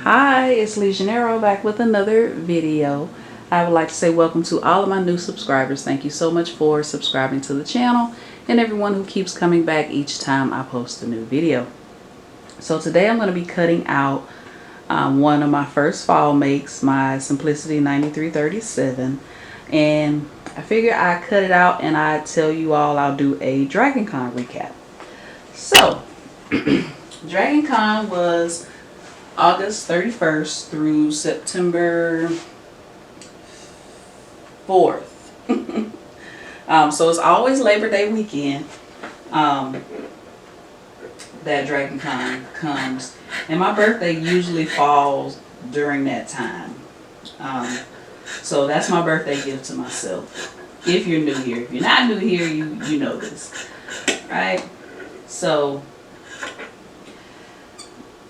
Hi, it's LeJanaro back with another video. I would like to say welcome to all of my new subscribers. Thank you so much for subscribing to the channel and everyone who keeps coming back each time I post a new video. So today I'm going to be cutting out one of my first fall makes, my Simplicity 9337, and I figure I cut it out and I tell you all I'll do a Dragon Con recap. So Dragon Con was August 31st through September 4th. So it's always Labor Day weekend that Dragon Con comes, and my birthday usually falls during that time. So that's my birthday gift to myself. If you're new here, if you're not new here, you know this, right? So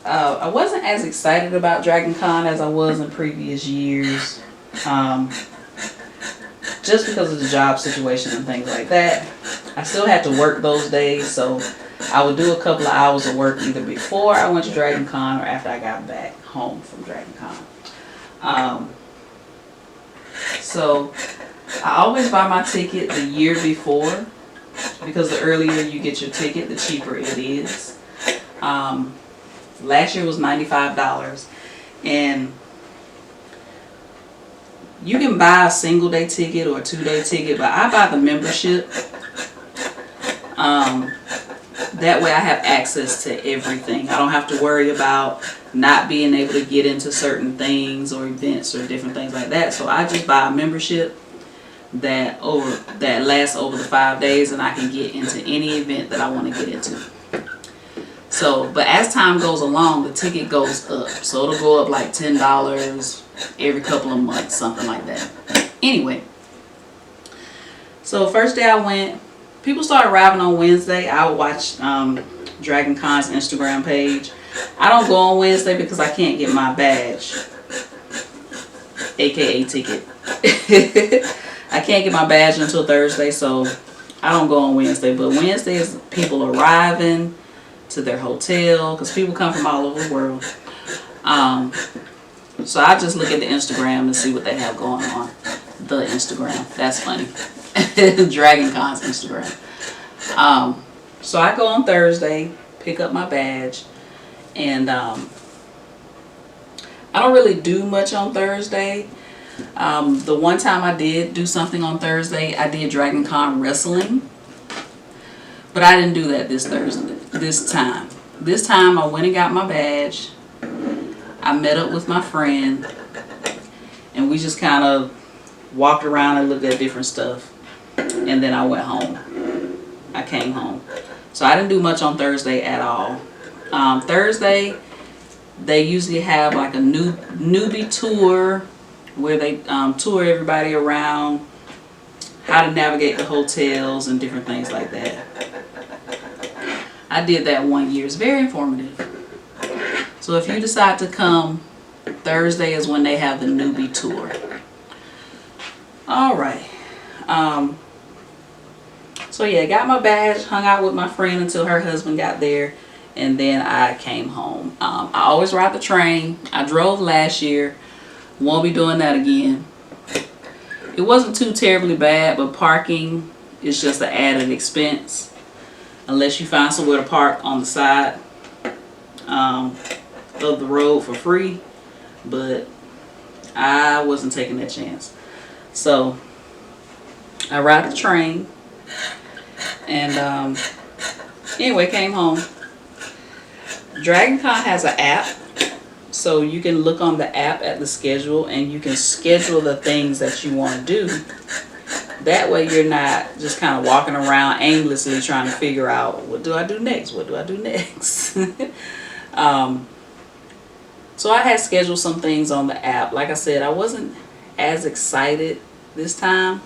I wasn't as excited about Dragon Con as I was in previous years, just because of the job situation and things like that. I still had to work those days, so I would do a couple of hours of work either before I went to Dragon Con or after I got back home from Dragon Con. So I always buy my ticket the year before, because the earlier you get your ticket, the cheaper it is. Last year was $95, and you can buy a single day ticket or a 2-day ticket, but I buy the membership. That way I have access to everything. I don't have to worry about not being able to get into certain things or events or different things like that. So I just buy a membership that lasts over the 5 days, and I can get into any event that I want to get into. So, but as time goes along, the ticket goes up. So it'll go up like $10 every couple of months, something like that. Anyway, so first day I went, people started arriving on Wednesday. I would watch Dragon Con's Instagram page. I don't go on Wednesday because I can't get my badge, aka ticket. I can't get my badge until Thursday, so I don't go on Wednesday. But Wednesday is people arriving to their hotel, because people come from all over the world. So I just look at the Instagram and see what they have going on. The Instagram, that's funny. Dragon Con's Instagram. So I go on Thursday, pick up my badge, and I don't really do much on Thursday. The one time I did do something on Thursday, I did Dragon Con wrestling, but I didn't do that this time. This time I went and got my badge. I met up with my friend, and we just kind of walked around and looked at different stuff, and then I went home. I came home. So I didn't do much on Thursday at all. Thursday, they usually have like a newbie tour where they tour everybody around, how to navigate the hotels and different things like that. I did that one year. It's very informative. So if you decide to come, Thursday is when they have the newbie tour. All right. So yeah, got my badge, hung out with my friend until her husband got there, and then I came home. I always ride the train. I drove last year. Won't be doing that again. It wasn't too terribly bad, but parking is just an added expense, unless you find somewhere to park on the side of the road for free. But I wasn't taking that chance. So I ride the train, and anyway, came home. Dragon Con has an app, so you can look on the app at the schedule, and you can schedule the things that you want to do. That way you're not just kind of walking around aimlessly trying to figure out, what do I do next? What do I do next? So I had scheduled some things on the app. Like I said, I wasn't as excited this time.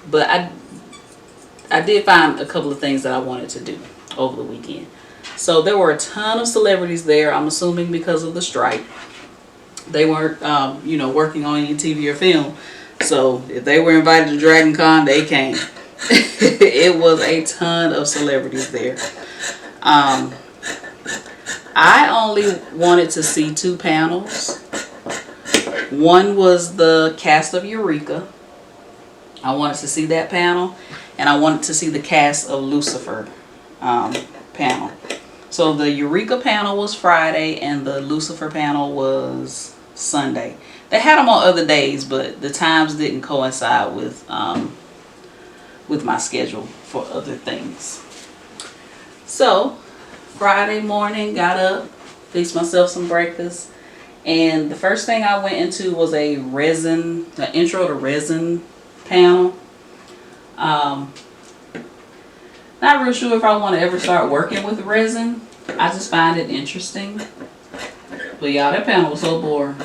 But I did find a couple of things that I wanted to do over the weekend. So there were a ton of celebrities there. I'm assuming because of the strike. They weren't, working on any TV or film. So if they were invited to Dragon Con, they came. It was a ton of celebrities there. I only wanted to see 2 panels. One was the cast of Eureka. I wanted to see that panel, and I wanted to see the cast of Lucifer panel. So the Eureka panel was Friday, and the Lucifer panel was Sunday. They had them on other days, but the times didn't coincide with my schedule for other things. So Friday morning, got up, fixed myself some breakfast, and the first thing I went into was an intro to resin panel. Not real sure if I want to ever start working with resin. I just find it interesting. But y'all, that panel was so boring.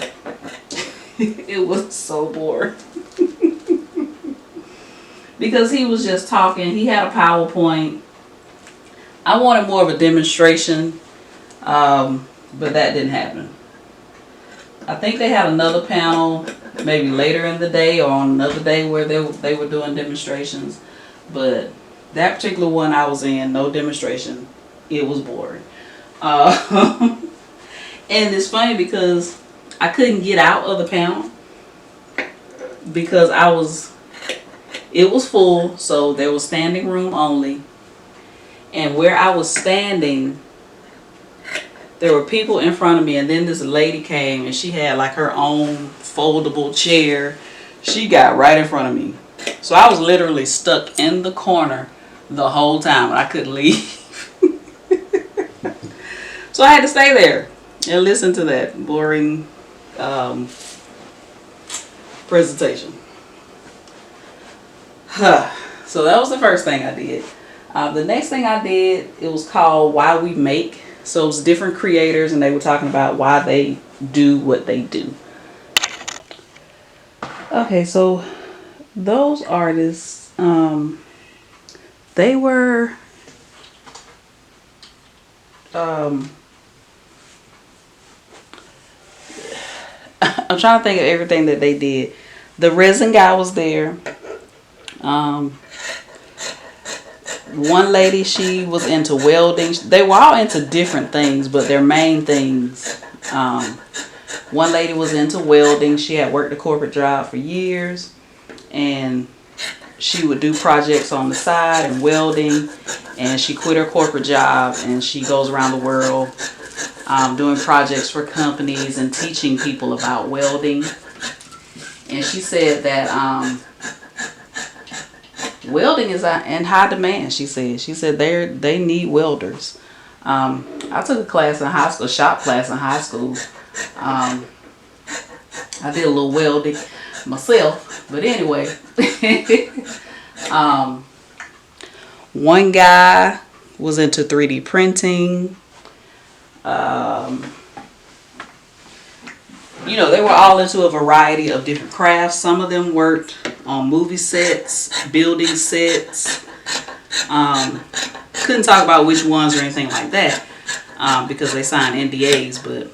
It was so boring. Because he was just talking. He had a PowerPoint. I wanted more of a demonstration, but that didn't happen. I think they had another panel maybe later in the day or on another day where they were doing demonstrations. But that particular one I was in, no demonstration. It was boring. And it's funny because I couldn't get out of the panel because it was full, so there was standing room only. And where I was standing, there were people in front of me, and then this lady came and she had like her own foldable chair. She got right in front of me. So I was literally stuck in the corner the whole time, and I couldn't leave. So I had to stay there and listen to that boring presentation. So that was the first thing I did. The next thing I did, it was called Why We Make. So it was different creators, and they were talking about why they do what they do. Okay, so those artists, they were I'm trying to think of everything that they did. The resin guy was there. One lady, she was into welding. They were all into different things, but their main things. One lady was into welding. She had worked a corporate job for years, and she would do projects on the side and welding. And she quit her corporate job, and she goes around the world doing projects for companies and teaching people about welding. And she said that welding is in high demand. She said they need welders. I took a class in high school, a shop class in high school. I did a little welding myself, but anyway. One guy was into 3D printing. You know, they were all into a variety of different crafts. Some of them worked on movie sets, building sets. Couldn't talk about which ones or anything like that because they signed NDAs, but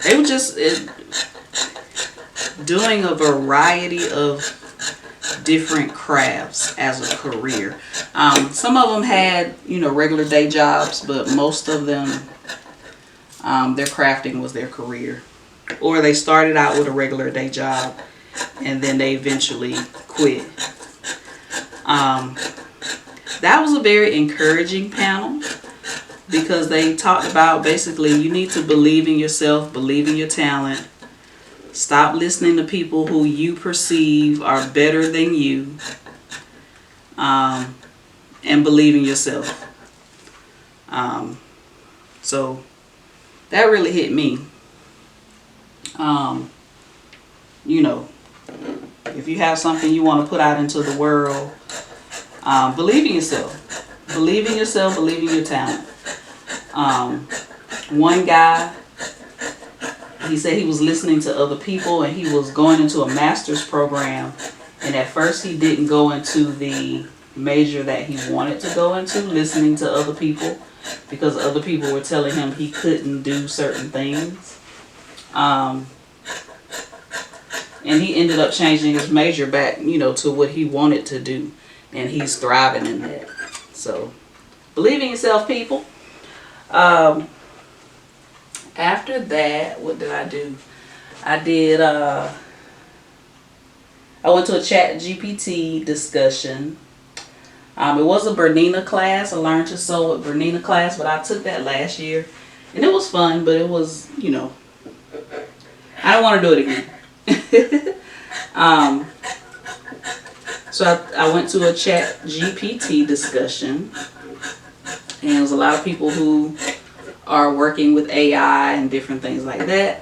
they were just doing a variety of different crafts as a career. Some of them had, you know, regular day jobs, but most of them, their crafting was their career. Or they started out with a regular day job and then they eventually quit. That was a very encouraging panel because they talked about basically you need to believe in yourself, believe in your talent. Stop listening to people who you perceive are better than you, and believe in yourself. So that really hit me. You know, if you have something you want to put out into the world, believe in yourself. Believe in yourself, believe in your talent. One guy, he said he was listening to other people and he was going into a master's program, and at first he didn't go into the major that he wanted to go into, listening to other people, because other people were telling him he couldn't do certain things. And he ended up changing his major back, you know, to what he wanted to do, and he's thriving in that. So believe in yourself, people. After that, what did I do? I went to a chat GPT discussion. It was a Bernina class, a Learn to Sew with Bernina class, but I took that last year. And it was fun, but it was, I don't want to do it again. So I went to a chat GPT discussion. And it was a lot of people who are working with AI and different things like that.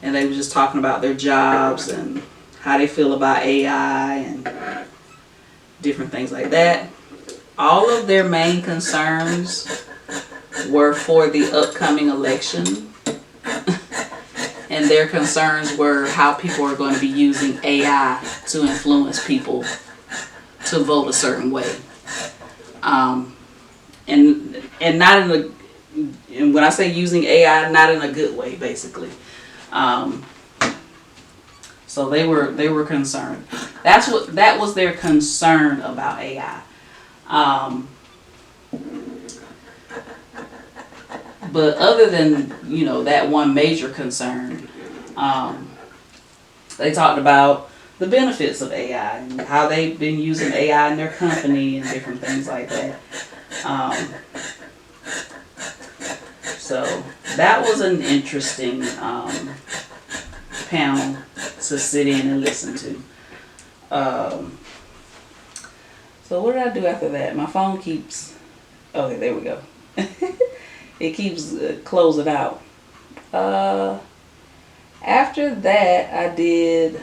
And they were just talking about their jobs and how they feel about AI and different things like that. All of their main concerns were for the upcoming election. And their concerns were how people are going to be using AI to influence people to vote a certain way. And not in a, and when I say using AI, not in a good way, basically. So they were concerned. That was their concern about AI. But other than that one major concern, they talked about the benefits of AI and how they've been using AI in their company and different things like that. So that was an interesting panel to sit in and listen to. So what did I do after that? My phone keeps... Okay, there we go. It keeps closing out. After that, I did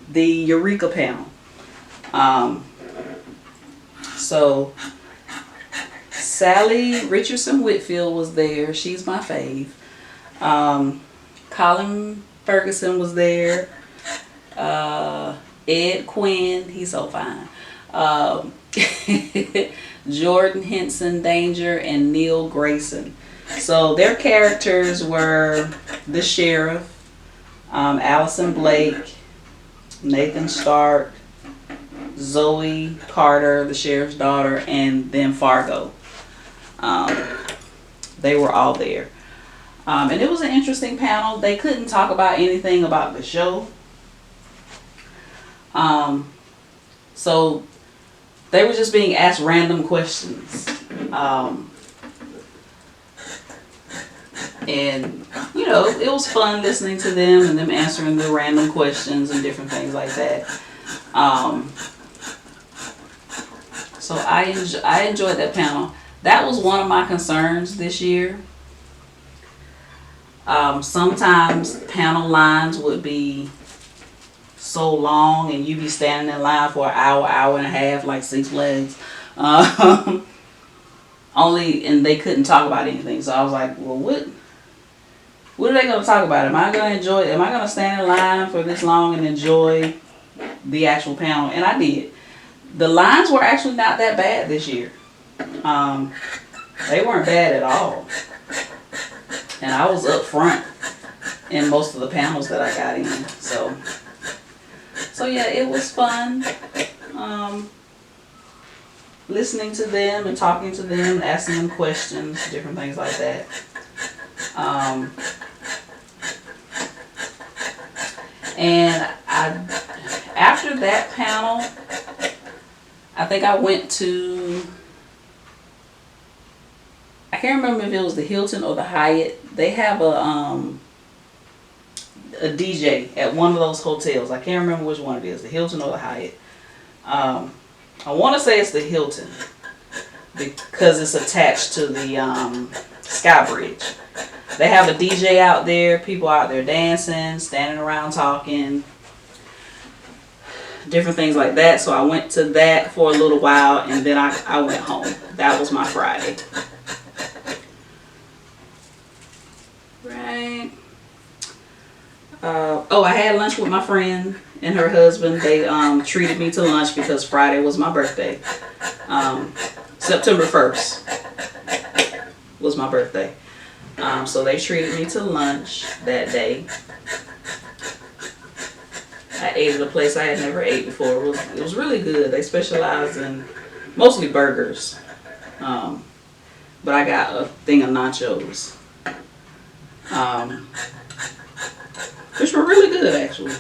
the Eureka panel. So Sally Richardson Whitfield was there. She's my fave. Colin Ferguson was there. Ed Quinn, he's so fine. Jordan Henson Danger and Neil Grayson. So their characters were the sheriff, Allison Blake, Nathan Stark, Zoe Carter, the sheriff's daughter, and then Fargo. They were all there. And it was an interesting panel. They couldn't talk about anything about the show. So they were just being asked random questions. And, it was fun listening to them and them answering the random questions and different things like that. So I enjoyed that panel. That was one of my concerns this year. Sometimes panel lines would be so long and you'd be standing in line for an hour and a half, like 6 Flags. And they couldn't talk about anything. So I was like, well, what are they going to talk about? Am I going to stand in line for this long and enjoy the actual panel? And I did. The lines were actually not that bad this year. They weren't bad at all. And I was up front in most of the panels that I got in. So yeah, it was fun. Listening to them and talking to them, asking them questions, different things like that. And after that panel, I think I went to, I can't remember if it was the Hilton or the Hyatt. They have a DJ at one of those hotels. I can't remember which one it is, the Hilton or the Hyatt. I want to say it's the Hilton because it's attached to the Sky Bridge. They have a DJ out there, people out there dancing, standing around talking, different things like that. So I went to that for a little while and then I went home. That was my Friday. Right. I had lunch with my friend and her husband. They treated me to lunch because Friday was my birthday. September 1st was my birthday. So they treated me to lunch that day. I ate at a place I had never ate before. It was really good. They specialize in mostly burgers. but I got a thing of nachos, which were really good actually.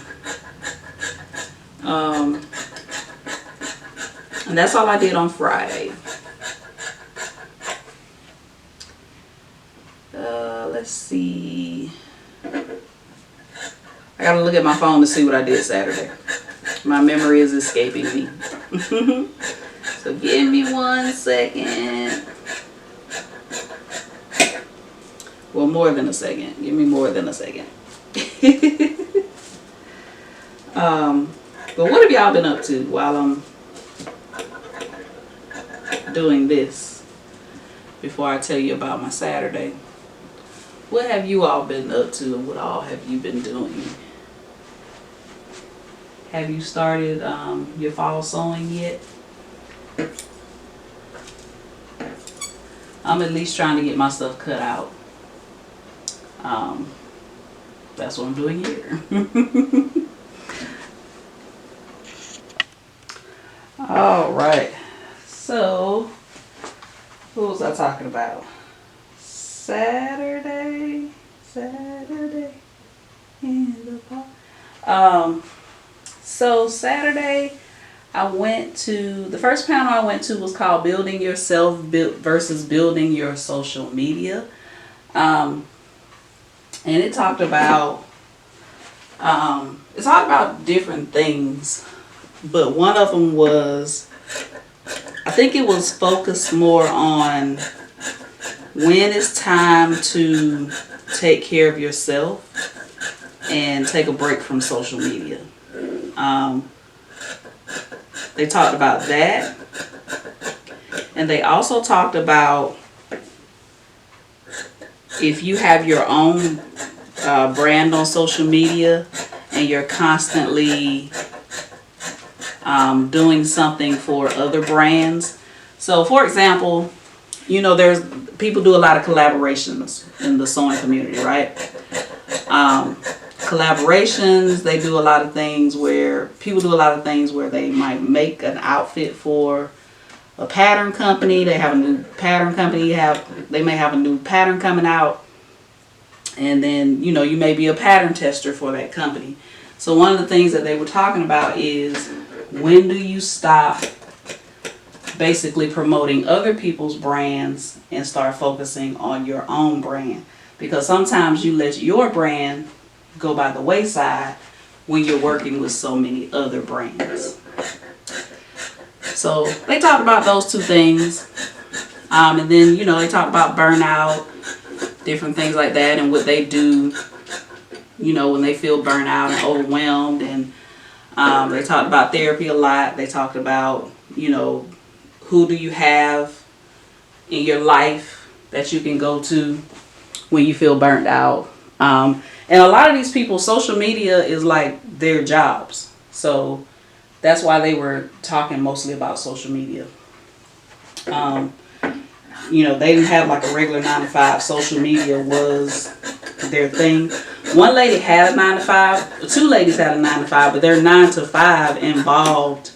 And that's all I did on Friday. Let's see. I gotta look at my phone to see what I did Saturday. My memory is escaping me. So give me 1 second. Well, more than a second. Give me more than a second. But what have y'all been up to while I'm doing this? Before I tell you about my Saturday. What have you all been up to, and what all have you been doing? Have you started your fall sewing yet? I'm at least trying to get my stuff cut out. That's what I'm doing here. All right. So, what was I talking about? Saturday in the park. So Saturday, I went to, the first panel I went to was called Building Yourself versus Building Your Social Media. And it talked about different things, but one of them was, I think it was focused more on when it's time to take care of yourself and take a break from social media. They talked about that, and they also talked about if you have your own brand on social media and you're constantly doing something for other brands. So for example, you know, there's people do a lot of collaborations in the sewing community, right? Collaborations, they do a lot of things where people do a lot of things where they might make an outfit for a pattern company. They have a new pattern company, they may have a new pattern coming out, and then, you know, you may be a pattern tester for that company. So one of the things that they were talking about is, when do you stop basically promoting other people's brands and start focusing on your own brand? Because sometimes you let your brand go by the wayside when you're working with so many other brands. So they talked about those two things. And then, you know, they talked about burnout, different things like that, and what they do, you know, when they feel burnt out and overwhelmed. And they talked about therapy a lot. They talked about, you know, who do you have in your life that you can go to when you feel burnt out. And a lot of these people, social media is like their jobs. So that's why they were talking mostly about social media. You know, they didn't have like a regular 9-to-5. Social media was their thing. One lady had a 9-to-5. Two ladies had a 9-to-5, but their 9-to-5 involved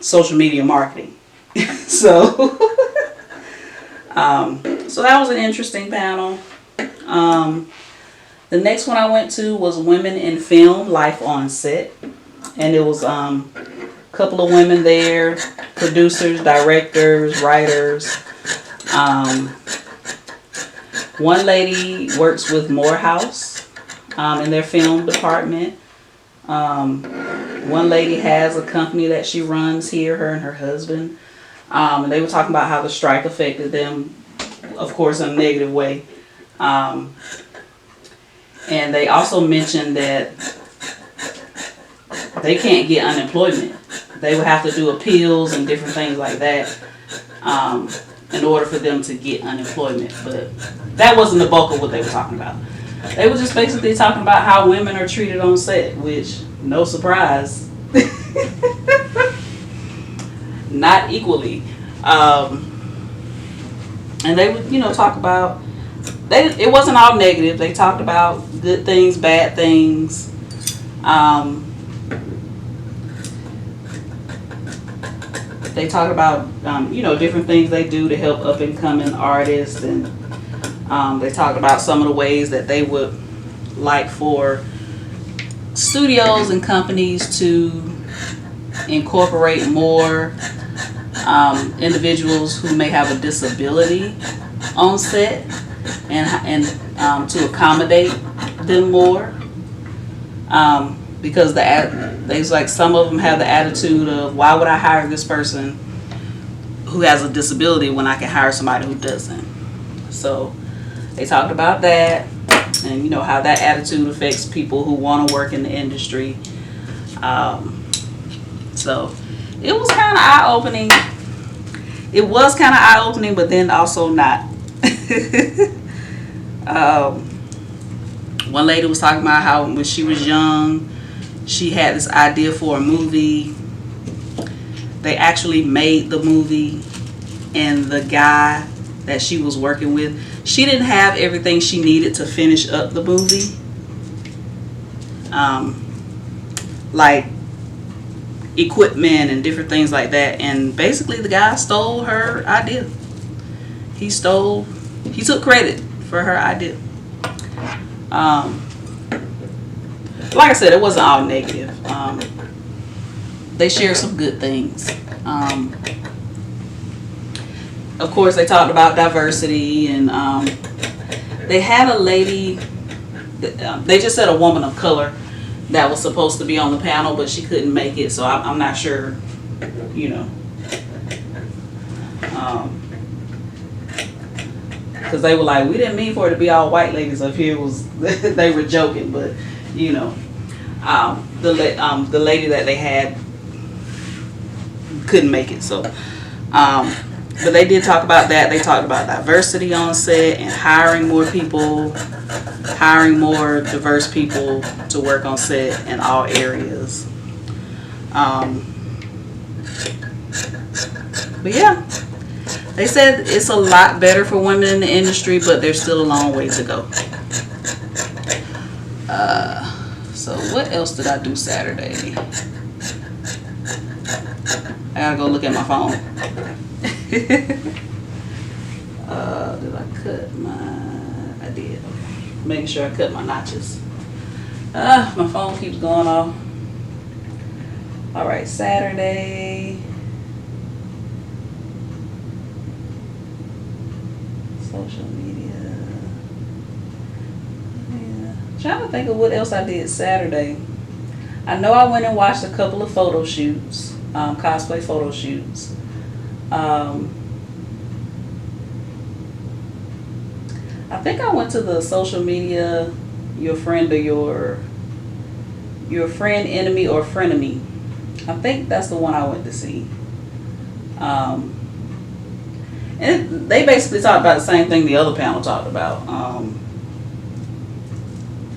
social media marketing. So that was an interesting panel. The next one I went to was Women in Film, Life on Set. And it was a couple of women there, producers, directors, writers. One lady works with Morehouse in their film department. One lady has a company that she runs here, her and her husband. And they were talking about how the strike affected them, of course, in a negative way. And they also mentioned that they can't get unemployment. They would have to do appeals and different things like that in order for them to get unemployment. But that wasn't the bulk of what they were talking about. They were just basically talking about how women are treated on set, which, no surprise, not equally. And they would, you know, talk about, it wasn't all negative. They talked about good things, bad things. They talk about, you know, different things they do to help up and coming artists, and they talked about some of the ways that they would like for studios and companies to incorporate more individuals who may have a disability on set, and to accommodate them more, because there's like some of them have the attitude of, why would I hire this person who has a disability when I can hire somebody who doesn't? So they talked about that, and you know how that attitude affects people who want to work in the industry. So it was kind of eye-opening. It was kind of eye-opening, but then also not. One lady was talking about how when she was young, she had this idea for a movie. They actually made the movie, and the guy that she was working with, she didn't have everything she needed to finish up the movie. Like equipment and different things like that, and basically the guy stole her idea. He took credit for her idea. Like I said, it wasn't all negative. They shared some good things. Of course, they talked about diversity, and they had a lady, they just said a woman of color that was supposed to be on the panel, but she couldn't make it, so I'm not sure, you know. Because they were like, we didn't mean for it to be all white ladies up here. They were joking, but you know, the lady that they had couldn't make it. So, but they did talk about that. They talked about diversity on set and hiring more people, hiring more diverse people to work on set in all areas. But yeah. They said it's a lot better for women in the industry, but there's still a long way to go. So what else did I do Saturday? I gotta go look at my phone. Did I cut I did. Okay. Making sure I cut my notches. My phone keeps going off. Alright, Saturday. Social media. Yeah. Trying to think of what else I did Saturday. I know I went and watched a couple of photo shoots, cosplay photo shoots. I think I went to the social media, your friend or your friend, enemy, or frenemy. I think that's the one I went to see. And they basically talked about the same thing the other panel talked about.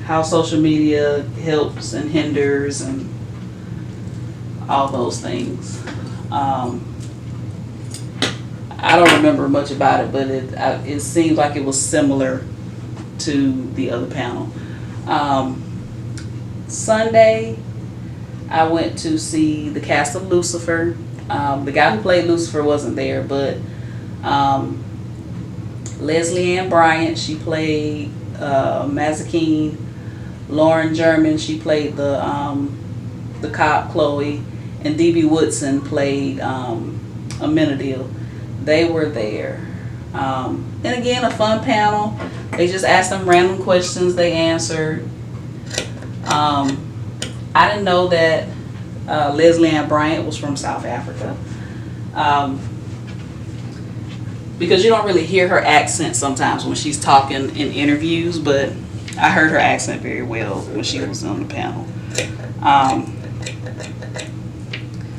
How social media helps and hinders and all those things. I don't remember much about it, but it seems like it was similar to the other panel. Sunday, I went to see the cast of Lucifer. The guy who played Lucifer wasn't there, but Leslie Ann Bryant, she played Mazikeen. Lauren German, she played the cop Chloe, and D.B. Woodson played Amenadiel. They were there. And again, a fun panel. They just asked them random questions. They answered. I didn't know that Leslie Ann Bryant was from South Africa. Because you don't really hear her accent sometimes when she's talking in interviews, but I heard her accent very well when she was on the panel.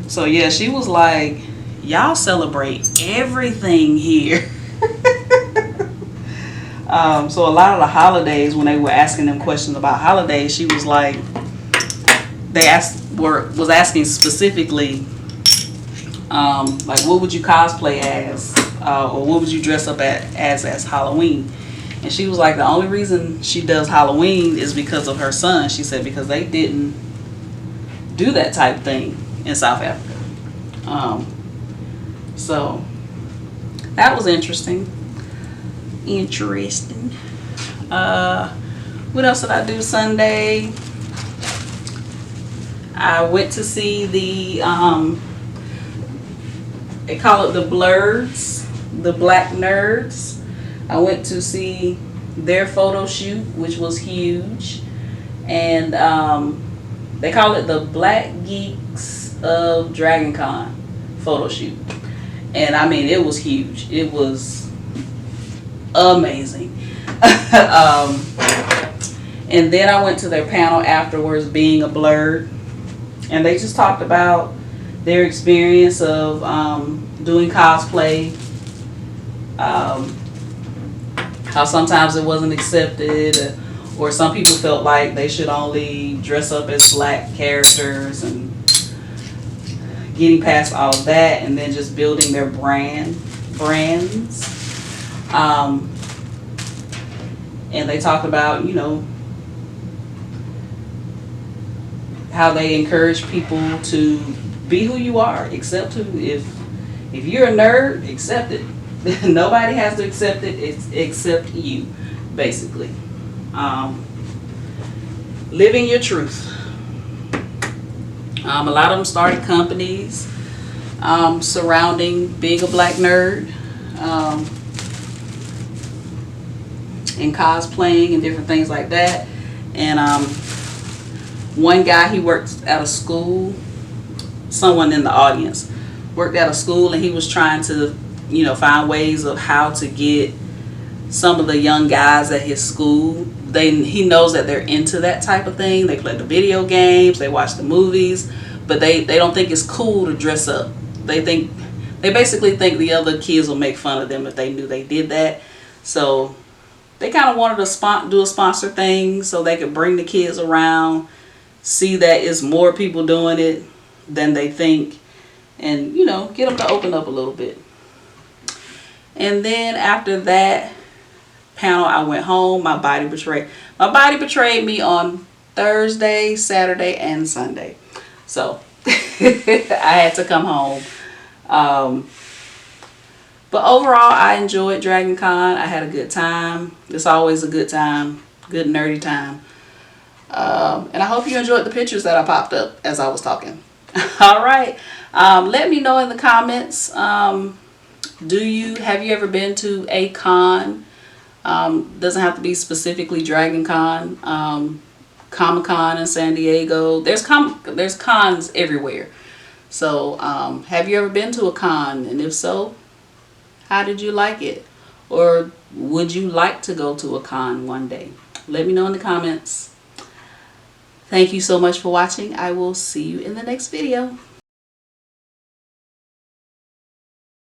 So yeah, she was like, y'all celebrate everything here. So a lot of the holidays, when they were asking them questions about holidays, she was like, was asking specifically, like, what would you cosplay as, or what would you dress up as Halloween? And she was like, the only reason she does Halloween is because of her son. She said because they didn't do that type of thing in South Africa. So that was interesting. What else did I do Sunday? I went to see the they call it the Blurs, the Black Nerds. I went to see their photo shoot, which was huge. And they call it the Black Geeks of Dragon Con photo shoot. And I mean, it was huge. It was amazing. And then I went to their panel afterwards, Being a Blur. And they just talked about their experience of doing cosplay. How sometimes it wasn't accepted, or some people felt like they should only dress up as black characters, and getting past all of that, and then just building their brands. And they talked about, you know, how they encourage people to be who you are, accept who. If you're a nerd, accept it. Nobody has to accept it except you, basically. Living your truth. A lot of them started companies surrounding being a black nerd, and cosplaying and different things like that. And one guy, he worked at a school. Someone in the audience worked at a school, and he was trying to, you know, find ways of how to get some of the young guys at his school. He knows that they're into that type of thing. They play the video games, they watch the movies, but they don't think it's cool to dress up. They basically think the other kids will make fun of them if they knew they did that. So they kind of wanted to do a sponsor thing so they could bring the kids around, see that it's more people doing it than they think, and, you know, get them to open up a little bit. And then after that panel, I went home. My body betrayed me on Thursday, Saturday, and Sunday. So I had to come home. But overall, I enjoyed Dragon Con. I had a good time. It's always a good time, good nerdy time. And I hope you enjoyed the pictures that I popped up as I was talking. All right. Let me know in the comments. Have you ever been to a con? Doesn't have to be specifically Dragon Con. Comic-Con in San Diego. There's cons everywhere. So have you ever been to a con? And if so, how did you like it? Or would you like to go to a con one day? Let me know in the comments. Thank you so much for watching. I will see you in the next video.